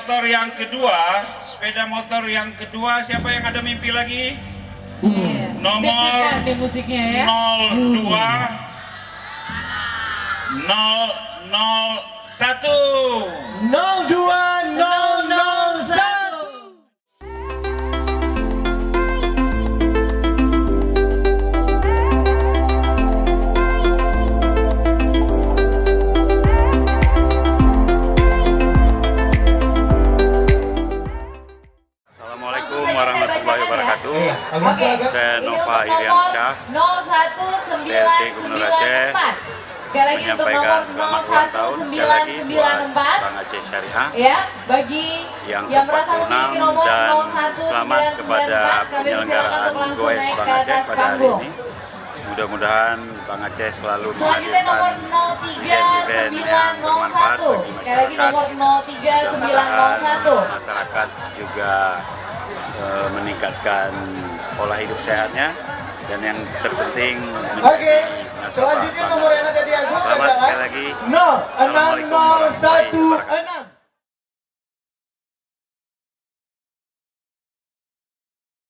motor yang kedua, siapa yang ada mimpi lagi? Nomor di musiknya ya. 02 001 02001. Assalamualaikum warahmatullahi wabarakatuh. Saya Nova Ini untuk Iriansyah, nomor PLT Gubernur Aceh, 01994. Sekali lagi untuk menyampaikan nomor selamat ulang tahun sekali lagi buat 01994. Bank Aceh Syariah Ya, bagi yang merasa memiliki ke-46 nomor dan 01994, selamat kepada kami persilakan penyelenggaraan untuk langsung Goes naik Bank ke Aceh atas pada hari panggung. ini. Mudah-mudahan Bank Aceh selalu Selanjutnya nomor event-event yang bermanfaat 03901. bagi Sekali lagi nomor Mudah-mudahan 03901. masyarakat juga meningkatkan pola hidup sehatnya, dan yang terpenting Selanjutnya nomor yang ada di Agus Selamat adalah sekali lagi. 06016.